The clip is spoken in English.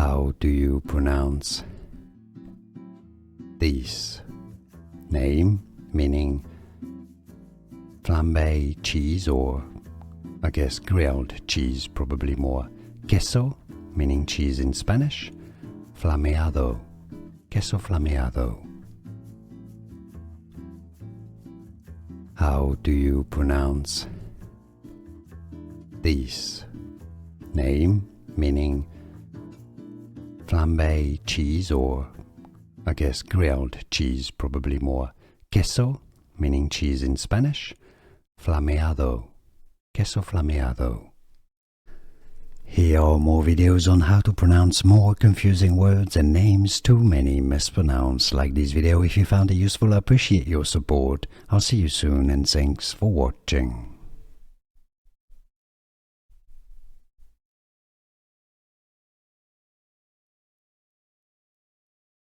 How do you pronounce this name, meaning flambe cheese, or I guess grilled cheese, probably more. Queso, meaning cheese in Spanish. Flameado, queso flameado. How do you pronounce this name, meaning flambe cheese, or I guess grilled cheese, probably more. Queso, meaning cheese in Spanish. Flameado, queso flameado. Here are more videos on how to pronounce more confusing words and names too many mispronounced. Like this video if you found it useful. I appreciate your support. I'll see you soon and thanks for watching.